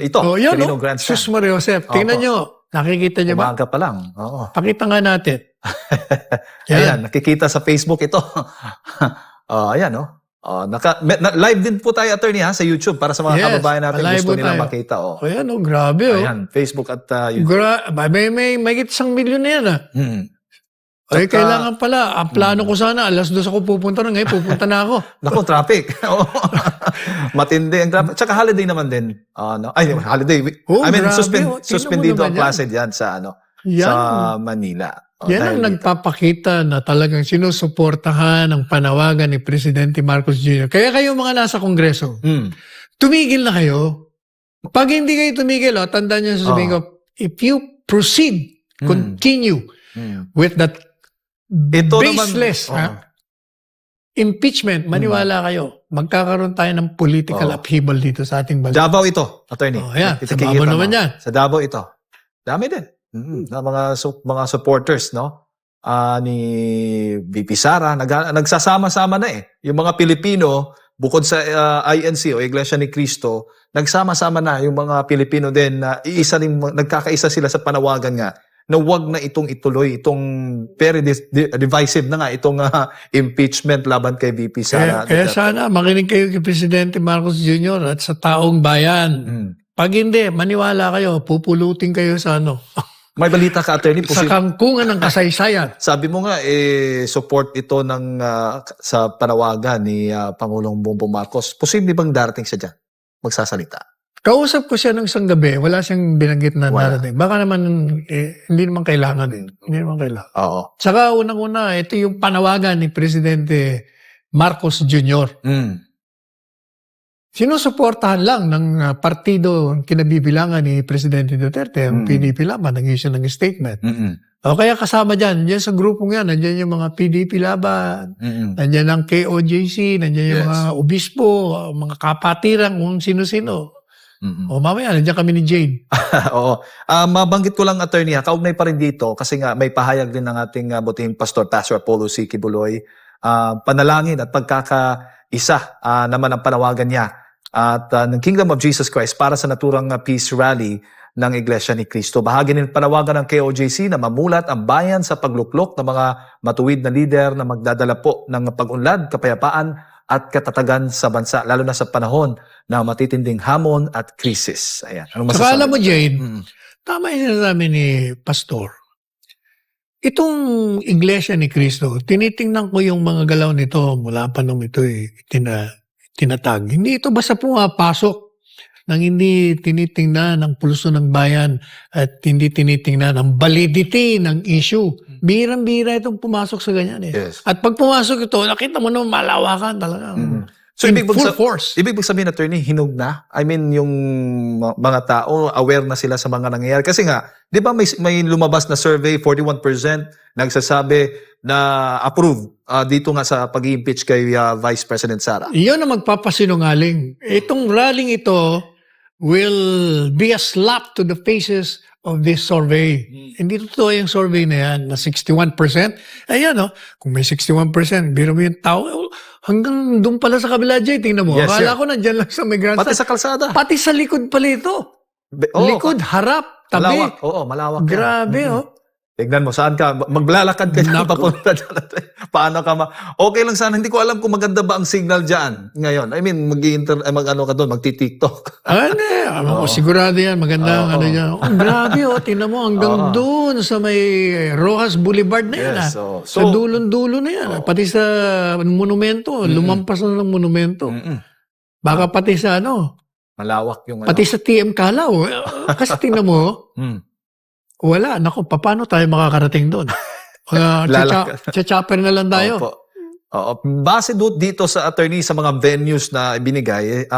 Ito, yan, Quirino no? Grandstand. Sus Maria Josep. Tingnan Opo. nyo. Nakikita nyo ba? Umaga pa lang. Oo. Pakita nga natin. Ayan, nakikita sa Facebook ito. Ayan, no? Live din po tayo, attorney, ha, sa YouTube para sa mga Yes, kababayan natin live gusto po nila tayo. makita. Oh. Ayan, oh, grabe, oh. Ayan, Facebook at YouTube. May mahigit 1 milyon na yan, ah. Ay, Tsaka- kailangan pala. Ang plano ko sana, alas 2 ako pupunta na. Ngayon, pupunta na ako. Naku, traffic. Oo. Matindi ang traffic. Tsaka holiday naman din. Ay, holiday. Oh, grabe, oh. Tingnan mo Suspendido ang naman klase diyan sa Yan. sa Manila. Yan ang Dahil nagpapakita na talagang sinusuportahan ang panawagan ni Presidente Marcos Jr. Kaya kayo mga nasa Kongreso, tumigil na kayo. Pag hindi kayo tumigil, tandaan nyo sasabihin ko, if you proceed, continue with that ito baseless impeachment, maniwala kayo, magkakaroon tayo ng political upheaval dito sa ating bansa. Davao ito, attorney. Ayan, sa Davao naman yan. Sa Davao ito. Dami din. Na mga supporters, no? Ni VP Sara, nagsasama-sama na eh. Yung mga Pilipino, bukod sa INC o Iglesia ni Cristo, nagsama-sama na yung mga Pilipino din na nagkakaisa sila sa panawagan nga na wag na itong ituloy, itong very divisive na nga itong impeachment laban kay VP Sara. Kaya sana makinig kayo kay Presidente Marcos Jr. at sa taong bayan. Pag hindi, maniwala kayo, pupulutin kayo sa May balita ka, attorney. sa kangkungan ng kasaysayan. Sabi mo nga, support ito ng sa panawagan ni Pangulong Bongbong Marcos. Posible bang darating siya dyan? Magsasalita? Kausap ko siya ng isang gabi, wala siyang binanggit na narating. Baka naman, hindi naman kailangan din. Hindi naman kailangan. Oo. Saka unang-una, ito yung panawagan ni Presidente Marcos Jr. Sinusuportahan lang ng partido kinabibilangan ni Presidente Duterte, ang PDP Laban, nag-issue ng statement. O kaya kasama dyan sa grupong yan, nandiyan yung mga PDP Laban, nandiyan ang KOJC, nandiyan yung mga obispo, mga kapatiran, kung sino-sino. O mamaya, nandiyan kami ni Jane. Oo. Mabanggit ko lang, attorney, kaugnay pa rin dito kasi nga may pahayag din ng ating butihing pastor, Pastor Apollo C. Kibuloy. Panalangin at pagkakaisa naman ang panawagan niya at ng Kingdom of Jesus Christ para sa naturang peace rally ng Iglesia ni Cristo. Bahagi ng panawagan ng KOJC na mamulat ang bayan sa pagluklok ng mga matuwid na lider na magdadala po ng pag-unlad, kapayapaan at katatagan sa bansa, lalo na sa panahon na matitinding hamon at krisis. Ayan. Anong masasabi? Saka alam mo, Jane, tama yung sinasabi ni Pastor. Itong Iglesia ni Cristo, tinitingnan ko yung mga galaw nito mula pa nung ito tinatag. Hindi ito basta pumapasok nang hindi tinitingnan ang pulso ng bayan at hindi tinitingnan ang validity ng issue. Birang-bira itong pumasok sa ganyan eh. Yes. At pag pumasok ito, nakita mo naman malawakan talaga. So, in full force. Ibig sabihin, attorney, hinog na? I mean, yung mga tao, aware na sila sa mga nangyayari. Kasi nga, di ba may lumabas na survey, 41% nagsasabi na approve dito nga sa pag-impeach kay Vice President Sara. Iyon ang magpapasinungaling. Itong rallying ito will be a slap to the faces of this survey. Hindi totoo yung survey na yan, na 61%. Ayan, kung may 61%, biro mo yung tao, hanggang doon pala sa kabila, Jay, tingnan mo. Yes, Akala ko nandyan lang sa may grandstand. Pati sa kalsada. Pati sa likod pala ito. Likod, harap, tabi. Malawak. Oo, malawak. Grabe, Tignan mo, saan ka? Maglalakad ka dyan, papunta dyan. Paano ka okay lang sana. Hindi ko alam kung maganda ba ang signal dyan ngayon. I mean, mag-ano ka doon, magti-TikTok. Sigurado yan. Maganda ang yan. Grabe, tingnan mo, hanggang doon sa may Rojas Boulevard na yan. Yes, sa dulon-dulo na yan. Pati sa monumento, lumampas na ng monumento. Baka pati sa malawak yung pati sa TM Calaw. Kasi tingnan mo, wala. Naku, paano tayo makakarating doon? Chopper na lang tayo. Opo. Base dito sa attorney sa mga venues na ibinigay,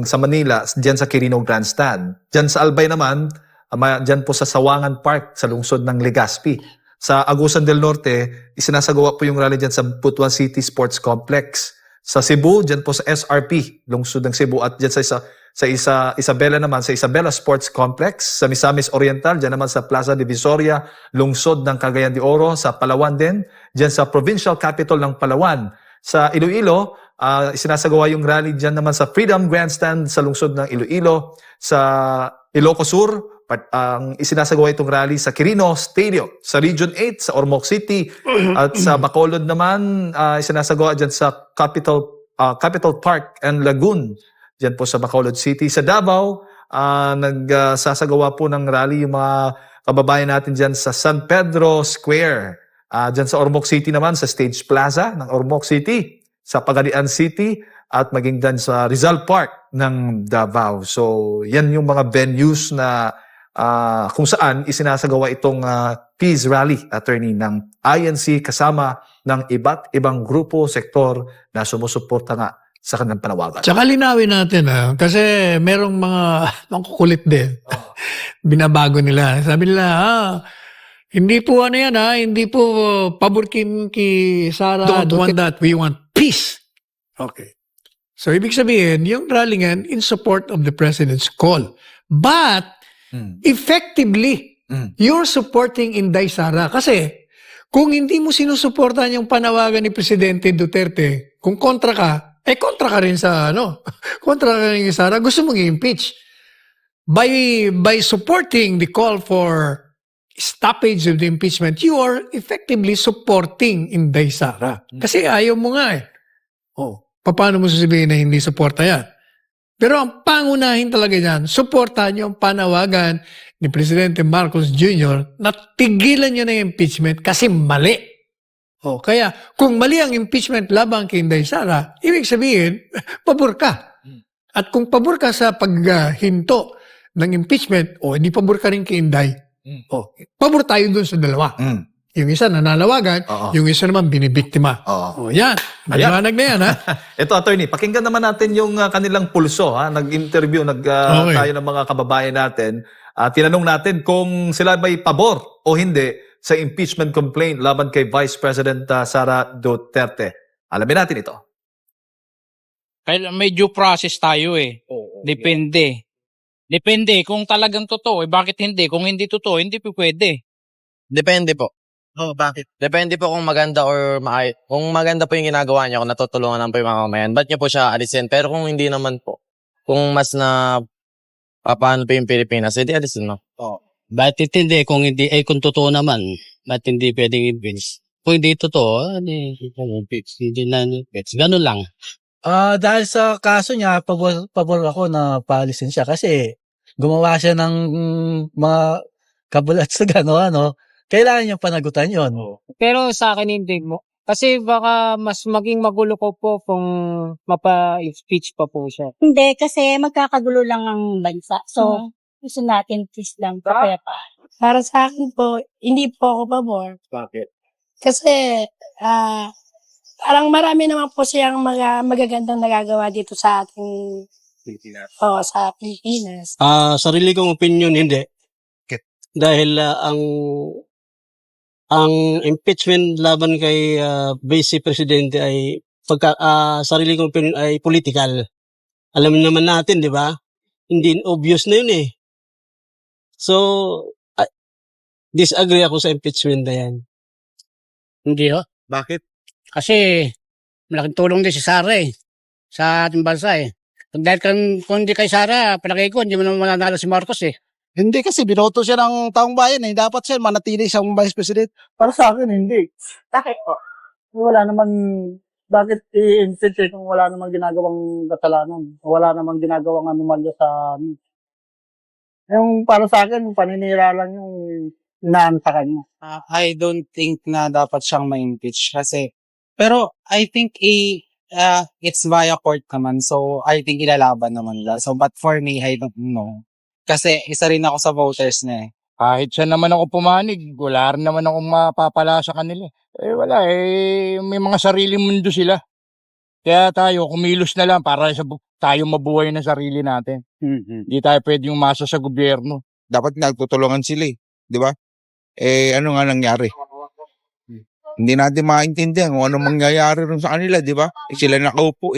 sa Manila, dyan sa Quirino Grandstand. Dyan sa Albay naman, dyan po sa Sawangan Park, sa lungsod ng Legazpi. Sa Agusan del Norte, isinasagawa po yung rally dyan sa Butuan City Sports Complex. Sa Cebu, dyan po sa SRP, lungsod ng Cebu. At dyan sa Isabela naman, sa Isabela Sports Complex. Sa Misamis Oriental, dyan naman sa Plaza Divisoria, lungsod ng Cagayan de Oro. Sa Palawan din, dyan sa Provincial Capital ng Palawan. Sa Iloilo, Isinasagawa yung rally dyan naman sa Freedom Grandstand sa lungsod ng Iloilo, sa Ilocos Sur. Ang isinasagawa itong rally sa Quirino Stadium, sa Region 8, sa Ormoc City, at sa Bacolod naman, isinasagawa dyan sa Capital Park and Lagoon, dyan po sa Bacolod City. Sa Davao, nagsasagawa po ng rally yung mga kababayan natin dyan sa San Pedro Square. Dyan sa Ormoc City naman, sa Stage Plaza ng Ormoc City, sa Pagadian City, at maging dyan sa Rizal Park ng Davao. So, yan yung mga venues na kung saan isinasagawa itong peace rally, attorney, ng INC kasama ng iba't ibang grupo, sektor na sumusuporta nga sa kanilang panawagan. Tsaka linawin natin kasi merong mga kukulit din. Binabago nila. Sabi nila, hindi po ano yan hindi po pabor kay Sara. Don't want that. We want peace. Okay. So, ibig sabihin, yung rally yan in support of the President's call. But, effectively, you're supporting Inday Sara. Kasi, kung hindi mo sinusuportahan yung panawagan ni Presidente Duterte, kung kontra ka, kontra ka rin sa, kontra ka rin sa Sara, gusto mong i-impeach. By supporting the call for stoppage of the impeachment, you are effectively supporting Inday Sara. Kasi ayaw mo nga paano mo sasabihin na hindi suporta yan? Pero ang pangunahin talaga dyan, suportahan yung panawagan ni Presidente Marcos Jr. na tigilan nyo na yung impeachment kasi mali. Kaya kung mali ang impeachment labang kay Inday Sara, ibig sabihin, pabor ka. At kung pabor ka sa paghinto ng impeachment, hindi pabor ka rin kay Inday. Pabor tayo dun sa dalawa. Yung isa nananawagan, yung isa naman binibiktima. Yan. Maliwanag na yan, Ito, attorney, pakinggan naman natin yung kanilang pulso. Nag-interview tayo ng mga kababayan natin. Tinanong natin kung sila may pabor o hindi sa impeachment complaint laban kay Vice President Sara Duterte. Alamin natin ito. Kaya may due process tayo Depende. Depende kung talagang totoo. Bakit hindi? Kung hindi totoo, hindi pwede. Depende po. Bakit? Depende po kung maganda or kung maganda po yung ginagawa niya, kung natutulungan ng po yung mga mamayan, ba't niya po siya alisin? Pero kung hindi naman po, kung mas na paano po yung Pilipinas, hindi alisin mo. Bakit hindi? Kung hindi, kung totoo naman, bakit hindi pwedeng i-impeach? Kung hindi totoo, hindi na i-impeach. Ganun lang. Dahil sa kaso niya, pabor ako na paalisin siya kasi gumawa siya ng mga kabulat sa gano'n, kailangan niyang panagutan yon. Pero sa akin hindi mo. Kasi baka mas maging magulo ko po kung mapa-speech pa po siya. Hindi, kasi magkakagulo lang ang bansa. So, gusto natin peace lang. Kaya pa. Para sa akin po, hindi po ako pabor. Bakit? Kasi, parang marami naman po siyang mga magagandang nagagawa dito sa ating sa Pilipinas. Sarili kong opinion, hindi. Dahil ang impeachment laban kay Vice Presidente ay sarili kong opinion ay political. Alam naman natin, di ba? Hindi obvious na yun So, disagree ako sa impeachment na yan. Hindi Bakit? Kasi malaking tulong din si Sara sa ating bansa Dahil kung hindi kay Sara, palagay ko, hindi mo naman mananalo si Marcos Hindi kasi binoto siya ng taong bayan Dapat siya manatili siyang Vice President. Para sa akin, hindi. Bakit po? Wala naman, bakit i-impeach kung wala namang ginagawang kasalanan? Wala namang ginagawang anomalya sa yung para sa akin, paninira lang yung inaan sa kanya. I don't think na dapat siyang ma-impeach kasi pero I think it's via court naman. So I think ilalaban naman nila. So but for me, I don't know. Kasi isa rin ako sa voters na Kahit siya naman ako pumanig, wala rin naman akong mapapala sa kanila. Wala may mga sarili mundo sila. Kaya tayo, kumilos na lang para tayo mabuhay ng sarili natin. Hindi tayo pwedeng umasa sa gobyerno. Dapat nagtutulungan sila di ba? Ano nga nangyari? Hindi natin maintindihan kung ano mangyayari rin sa kanila, di ba? Sila nakaupo